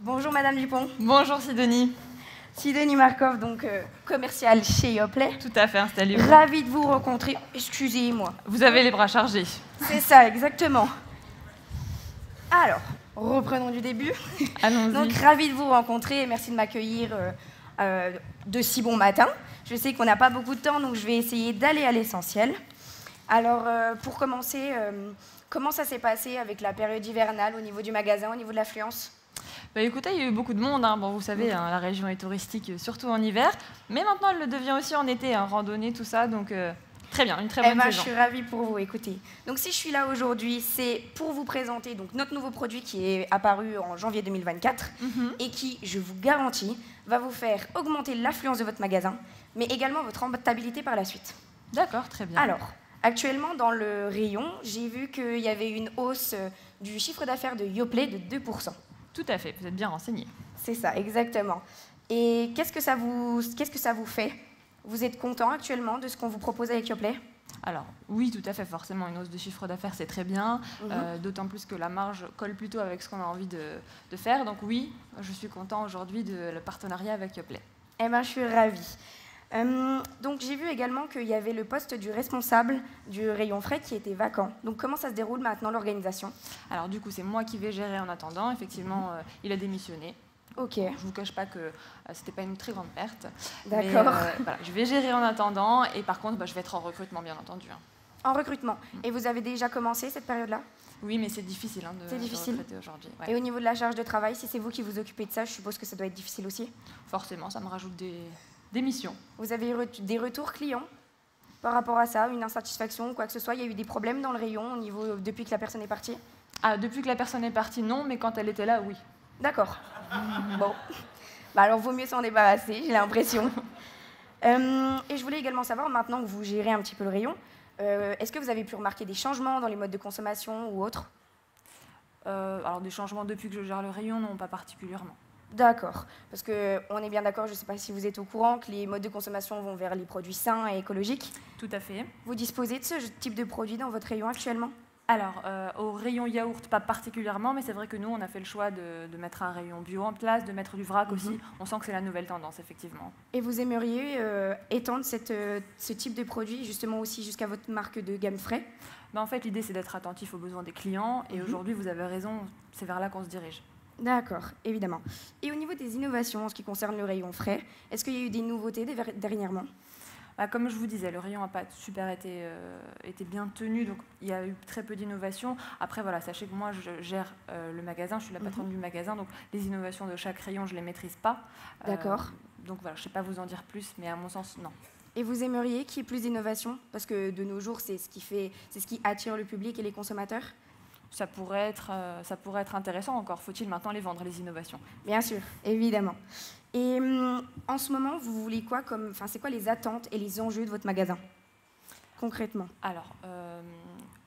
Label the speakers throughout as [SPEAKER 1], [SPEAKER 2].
[SPEAKER 1] Bonjour Madame Dupont.
[SPEAKER 2] Bonjour Sidonie.
[SPEAKER 1] Sidonie Markov, donc commerciale chez Yoplait.
[SPEAKER 2] Tout à fait, installez-vous.
[SPEAKER 1] Ravie de vous rencontrer. Excusez-moi.
[SPEAKER 2] Vous avez les bras chargés.
[SPEAKER 1] C'est ça, exactement. Alors, reprenons du début.
[SPEAKER 2] Allons-y.
[SPEAKER 1] Donc, ravie de vous rencontrer et merci de m'accueillir de si bon matin. Je sais qu'on n'a pas beaucoup de temps, donc je vais essayer d'aller à l'essentiel. Alors, pour commencer, comment ça s'est passé avec la période hivernale au niveau du magasin, au niveau de l'affluence ?
[SPEAKER 2] Bah, écoutez, il y a eu beaucoup de monde. Bon, vous savez, la région est touristique, surtout en hiver. Mais maintenant, elle le devient aussi en été, randonnée, tout ça. Donc, très bien, une très bonne saison.
[SPEAKER 1] Je suis ravie pour vous, écoutez. Donc, si je suis là aujourd'hui, c'est pour vous présenter donc, notre nouveau produit qui est apparu en janvier 2024 et qui, je vous garantis, va vous faire augmenter l'affluence de votre magasin, mais également votre rentabilité par la suite.
[SPEAKER 2] D'accord, très bien.
[SPEAKER 1] Alors, actuellement, dans le rayon, j'ai vu qu'il y avait une hausse du chiffre d'affaires de Yoplait de 2%.
[SPEAKER 2] Tout à fait, vous êtes bien renseigné.
[SPEAKER 1] C'est ça, exactement. Et qu'est-ce que ça vous fait ? Vous êtes content actuellement de ce qu'on vous propose avec Yoplait ?
[SPEAKER 2] Alors, oui, tout à fait, forcément, une hausse de chiffre d'affaires, c'est très bien, d'autant plus que la marge colle plutôt avec ce qu'on a envie de faire. Donc oui, je suis content aujourd'hui de le partenariat avec Yoplait.
[SPEAKER 1] Je suis ravie. Donc j'ai vu également qu'il y avait le poste du responsable du rayon frais qui était vacant. Donc comment ça se déroule maintenant l'organisation ?
[SPEAKER 2] Alors du coup, c'est moi qui vais gérer en attendant. Effectivement, il a démissionné.
[SPEAKER 1] Ok.
[SPEAKER 2] Je ne vous cache pas que c'était pas une très grande perte.
[SPEAKER 1] D'accord.
[SPEAKER 2] Voilà, je vais gérer en attendant et par contre, je vais être en recrutement, bien entendu.
[SPEAKER 1] En recrutement. Et vous avez déjà commencé cette période-là ?
[SPEAKER 2] Oui, mais c'est difficile de recruter aujourd'hui. Ouais.
[SPEAKER 1] Et au niveau de la charge de travail, si c'est vous qui vous occupez de ça, je suppose que ça doit être difficile aussi ?
[SPEAKER 2] Forcément, ça me rajoute des missions.
[SPEAKER 1] Vous avez eu des retours clients par rapport à ça, une insatisfaction ou quoi que ce soit ? Il y a eu des problèmes dans le rayon depuis que la personne est partie ?
[SPEAKER 2] Depuis que la personne est partie, non, mais quand elle était là, oui.
[SPEAKER 1] D'accord. Bon. Alors, vaut mieux s'en débarrasser, j'ai l'impression. Et je voulais également savoir, maintenant que vous gérez un petit peu le rayon, est-ce que vous avez pu remarquer des changements dans les modes de consommation ou autres ?
[SPEAKER 2] Alors, des changements depuis que je gère le rayon, non, pas particulièrement.
[SPEAKER 1] D'accord, parce qu'on est bien d'accord, je ne sais pas si vous êtes au courant, que les modes de consommation vont vers les produits sains et écologiques.
[SPEAKER 2] Tout à fait.
[SPEAKER 1] Vous disposez de ce type de produit dans votre rayon actuellement ?
[SPEAKER 2] Alors, au rayon yaourt, pas particulièrement, mais c'est vrai que nous, on a fait le choix de mettre un rayon bio en place, de mettre du vrac aussi. On sent que c'est la nouvelle tendance, effectivement.
[SPEAKER 1] Et vous aimeriez étendre ce type de produit justement aussi jusqu'à votre marque de gamme frais ?
[SPEAKER 2] En fait, l'idée, c'est d'être attentif aux besoins des clients. Et aujourd'hui, vous avez raison, c'est vers là qu'on se dirige.
[SPEAKER 1] D'accord, évidemment. Et au niveau des innovations en ce qui concerne le rayon frais, est-ce qu'il y a eu des nouveautés dernièrement ?
[SPEAKER 2] Comme je vous disais, le rayon n'a pas super été bien tenu, donc il y a eu très peu d'innovations. Après, voilà, sachez que moi, je gère le magasin, je suis la patronne du magasin, donc les innovations de chaque rayon, je ne les maîtrise pas.
[SPEAKER 1] D'accord.
[SPEAKER 2] Donc voilà, je ne sais pas vous en dire plus, mais à mon sens, non.
[SPEAKER 1] Et vous aimeriez qu'il y ait plus d'innovation ? Parce que de nos jours, c'est ce qui attire le public et les consommateurs ?
[SPEAKER 2] Ça pourrait être intéressant, encore faut-il maintenant les vendre, les innovations.
[SPEAKER 1] Bien sûr, évidemment. Et en ce moment, vous voulez quoi c'est quoi les attentes et les enjeux de votre magasin, concrètement ?
[SPEAKER 2] Alors,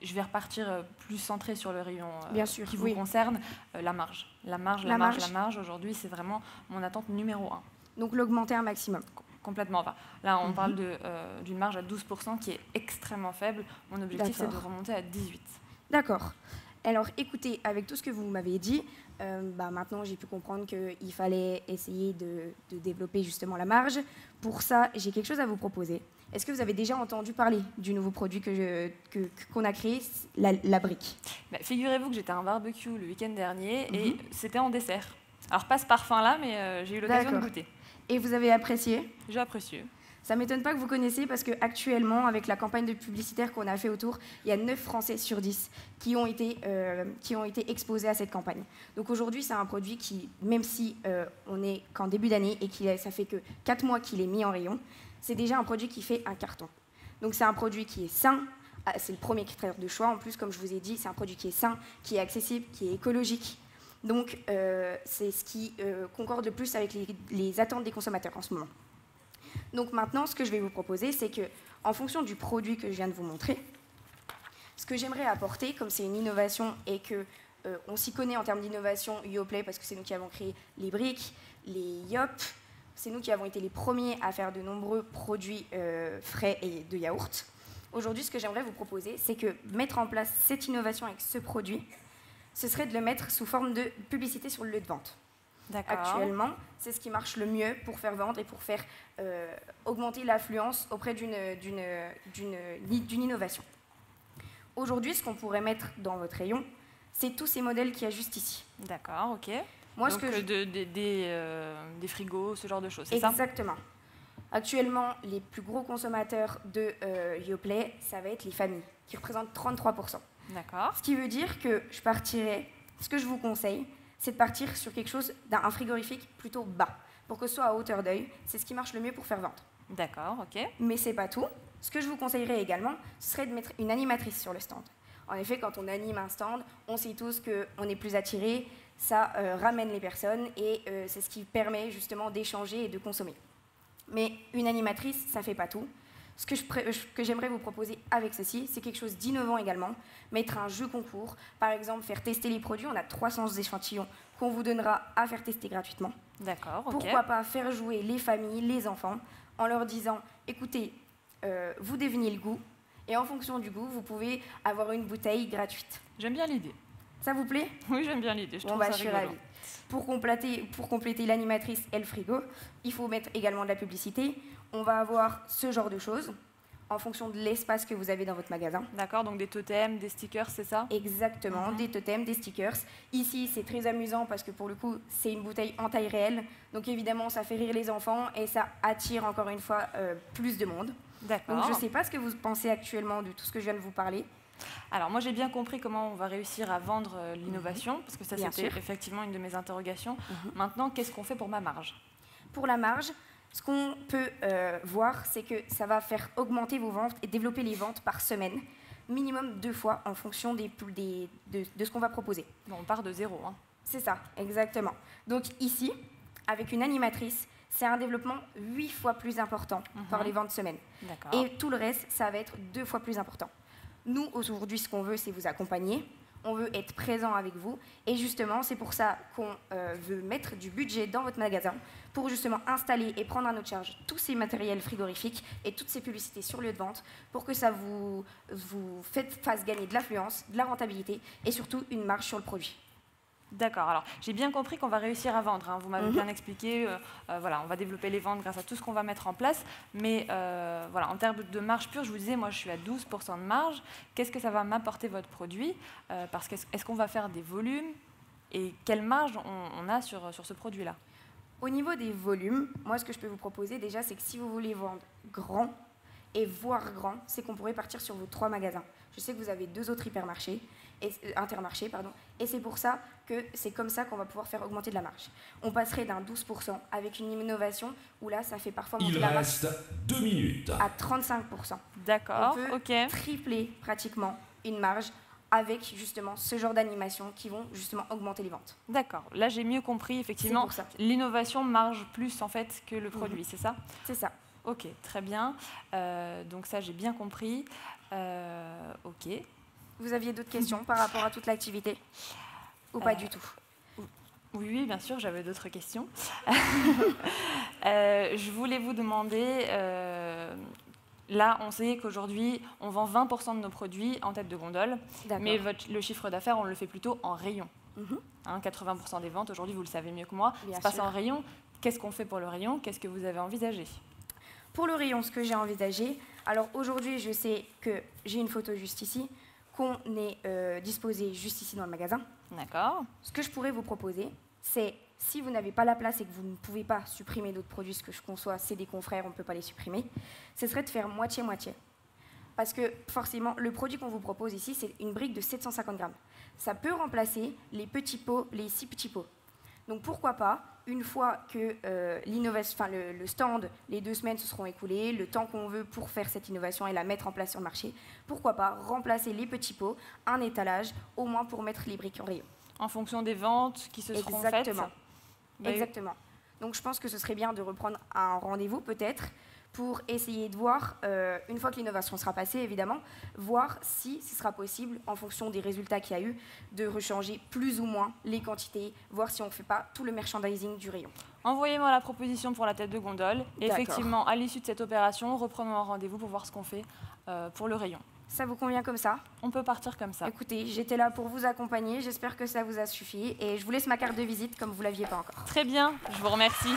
[SPEAKER 2] je vais repartir plus centré sur le rayon
[SPEAKER 1] Bien sûr,
[SPEAKER 2] qui vous concerne, la marge. La marge, aujourd'hui, c'est vraiment mon attente numéro 1.
[SPEAKER 1] Donc l'augmenter un maximum.
[SPEAKER 2] Complètement. Là, on parle d'une marge à 12% qui est extrêmement faible. Mon objectif, c'est de remonter à 18%.
[SPEAKER 1] D'accord. Alors, écoutez, avec tout ce que vous m'avez dit, maintenant, j'ai pu comprendre qu'il fallait essayer de développer justement la marge. Pour ça, j'ai quelque chose à vous proposer. Est-ce que vous avez déjà entendu parler du nouveau produit qu'on a créé, la brique ?
[SPEAKER 2] Figurez-vous que j'étais à un barbecue le week-end dernier et c'était en dessert. Alors, pas ce parfum-là, mais j'ai eu l'occasion de goûter.
[SPEAKER 1] Et vous avez apprécié ?
[SPEAKER 2] J'ai apprécié.
[SPEAKER 1] Ça ne m'étonne pas que vous connaissiez parce qu'actuellement, avec la campagne de publicitaire qu'on a fait autour, il y a 9 Français sur 10 qui ont été exposés à cette campagne. Donc aujourd'hui, c'est un produit qui, même si on n'est qu'en début d'année et ça fait que 4 mois qu'il est mis en rayon, c'est déjà un produit qui fait un carton. Donc c'est un produit qui est sain, c'est le premier critère de choix. En plus, comme je vous ai dit, c'est un produit qui est sain, qui est accessible, qui est écologique. Donc c'est ce qui concorde le plus avec les attentes des consommateurs en ce moment. Donc maintenant, ce que je vais vous proposer, c'est qu'en fonction du produit que je viens de vous montrer, ce que j'aimerais apporter, comme c'est une innovation et qu'on s'y connaît en termes d'innovation Yoplait, parce que c'est nous qui avons créé les briques, les Yop, c'est nous qui avons été les premiers à faire de nombreux produits frais et de yaourt. Aujourd'hui, ce que j'aimerais vous proposer, c'est que mettre en place cette innovation avec ce produit, ce serait de le mettre sous forme de publicité sur le lieu de vente. Actuellement, c'est ce qui marche le mieux pour faire vendre et pour faire augmenter l'affluence auprès d'une innovation. Aujourd'hui, ce qu'on pourrait mettre dans votre rayon, c'est tous ces modèles qu'il y a juste ici.
[SPEAKER 2] D'accord, ok.
[SPEAKER 1] Moi,
[SPEAKER 2] donc des frigos, ce genre de choses, c'est
[SPEAKER 1] ça? Exactement. Actuellement, les plus gros consommateurs de Yoplait, ça va être les familles, qui représentent 33%.
[SPEAKER 2] D'accord.
[SPEAKER 1] Ce qui veut dire que ce que je vous conseille, c'est de partir sur quelque chose d'un frigorifique plutôt bas, pour que ce soit à hauteur d'œil. C'est ce qui marche le mieux pour faire vendre.
[SPEAKER 2] D'accord, ok.
[SPEAKER 1] Mais c'est pas tout. Ce que je vous conseillerais également, ce serait de mettre une animatrice sur le stand. En effet, quand on anime un stand, on sait tous qu'on est plus attiré, ça ramène les personnes et c'est ce qui permet justement d'échanger et de consommer. Mais une animatrice, ça ne fait pas tout. Ce que j'aimerais vous proposer avec ceci, c'est quelque chose d'innovant également. Mettre un jeu concours, par exemple faire tester les produits. On a 300 échantillons qu'on vous donnera à faire tester gratuitement.
[SPEAKER 2] D'accord, ok.
[SPEAKER 1] Pourquoi pas faire jouer les familles, les enfants, en leur disant, écoutez, vous devinez le goût, et en fonction du goût, vous pouvez avoir une bouteille gratuite.
[SPEAKER 2] J'aime bien l'idée.
[SPEAKER 1] Ça vous plaît?
[SPEAKER 2] Oui, j'aime bien l'idée, je trouve ça rigolo.
[SPEAKER 1] Ravie. Pour compléter l'animatrice et le frigo, il faut mettre également de la publicité. On va avoir ce genre de choses en fonction de l'espace que vous avez dans votre magasin.
[SPEAKER 2] D'accord, donc des totems, des stickers, c'est ça?
[SPEAKER 1] Exactement, des totems, des stickers. Ici, c'est très amusant parce que pour le coup, c'est une bouteille en taille réelle. Donc évidemment, ça fait rire les enfants et ça attire encore une fois plus de monde.
[SPEAKER 2] D'accord.
[SPEAKER 1] Donc je ne sais pas ce que vous pensez actuellement de tout ce que je viens de vous parler.
[SPEAKER 2] Alors moi j'ai bien compris comment on va réussir à vendre l'innovation, parce que ça c'était effectivement une de mes interrogations. Maintenant, qu'est-ce qu'on fait pour ma marge?
[SPEAKER 1] Pour la marge, ce qu'on peut voir, c'est que ça va faire augmenter vos ventes et développer les ventes par semaine, minimum 2 fois en fonction de ce qu'on va proposer.
[SPEAKER 2] Bon, on part de 0. Hein.
[SPEAKER 1] C'est ça, exactement. Donc ici, avec une animatrice, c'est un développement 8 fois plus important par les ventes semaine. Et tout le reste, ça va être 2 fois plus important. Nous, aujourd'hui, ce qu'on veut, c'est vous accompagner. On veut être présent avec vous. Et justement, c'est pour ça qu'on veut mettre du budget dans votre magasin pour justement installer et prendre à notre charge tous ces matériels frigorifiques et toutes ces publicités sur lieu de vente pour que ça vous fasse gagner de l'affluence, de la rentabilité et surtout une marge sur le produit.
[SPEAKER 2] D'accord. Alors, j'ai bien compris qu'on va réussir à vendre. Hein. Vous m'avez bien expliqué. Voilà, on va développer les ventes grâce à tout ce qu'on va mettre en place. Mais voilà, en termes de marge pure, je vous disais, moi, je suis à 12% de marge. Qu'est-ce que ça va m'apporter votre produit? Parce qu'est-ce qu'on va faire des volumes? Et quelle marge on a sur ce produit-là?
[SPEAKER 1] Au niveau des volumes, moi, ce que je peux vous proposer déjà, c'est que si vous voulez vendre grand et voir grand, c'est qu'on pourrait partir sur vos 3 magasins. Je sais que vous avez 2 autres hypermarchés. Intermarché, et c'est pour ça que c'est comme ça qu'on va pouvoir faire augmenter de la marge. On passerait d'un 12% avec une innovation où là, ça fait parfois monter la marge
[SPEAKER 3] 2 minutes.
[SPEAKER 1] à 35%.
[SPEAKER 2] D'accord,
[SPEAKER 1] on peut tripler pratiquement une marge avec justement ce genre d'animation qui vont justement augmenter les ventes.
[SPEAKER 2] D'accord, là j'ai mieux compris, effectivement, l'innovation marge plus en fait que le produit, c'est ça?
[SPEAKER 1] C'est ça.
[SPEAKER 2] Ok, très bien, donc ça j'ai bien compris, ok.
[SPEAKER 1] Vous aviez d'autres questions par rapport à toute l'activité? Ou pas du tout?
[SPEAKER 2] Oui, bien sûr, j'avais d'autres questions. Je voulais vous demander, là, on sait qu'aujourd'hui, on vend 20% de nos produits en tête de gondole, mais le chiffre d'affaires, on le fait plutôt en rayon. 80% des ventes, aujourd'hui, vous le savez mieux que moi, se passe en rayon. Qu'est-ce qu'on fait pour le rayon? Qu'est-ce que vous avez envisagé?
[SPEAKER 1] Pour le rayon, ce que j'ai envisagé, alors aujourd'hui, je sais que j'ai une photo juste ici, qu'on est disposé juste ici dans le magasin.
[SPEAKER 2] D'accord.
[SPEAKER 1] Ce que je pourrais vous proposer, c'est si vous n'avez pas la place et que vous ne pouvez pas supprimer d'autres produits, ce que je conçois, c'est des confrères, on ne peut pas les supprimer, ce serait de faire moitié-moitié. Parce que forcément, le produit qu'on vous propose ici, c'est une brique de 750 grammes. Ça peut remplacer les petits pots, les 6 petits pots. Donc pourquoi pas, une fois que le stand, les 2 semaines se seront écoulées, le temps qu'on veut pour faire cette innovation et la mettre en place sur le marché, pourquoi pas remplacer les petits pots, un étalage, au moins pour mettre les briques en rayon.
[SPEAKER 2] En fonction des ventes qui se seront faites.
[SPEAKER 1] Exactement. Donc je pense que ce serait bien de reprendre un rendez-vous peut-être pour essayer de voir, une fois que l'innovation sera passée évidemment, voir si ce sera possible, en fonction des résultats qu'il y a eu, de rechanger plus ou moins les quantités, voir si on ne fait pas tout le merchandising du rayon.
[SPEAKER 2] Envoyez-moi la proposition pour la tête de gondole. Et effectivement, à l'issue de cette opération, reprenons un rendez-vous pour voir ce qu'on fait pour le rayon.
[SPEAKER 1] Ça vous convient comme ça?
[SPEAKER 2] On peut partir comme ça.
[SPEAKER 1] Écoutez, j'étais là pour vous accompagner. J'espère que ça vous a suffi. Et je vous laisse ma carte de visite comme vous ne l'aviez pas encore.
[SPEAKER 3] Très bien, je vous remercie.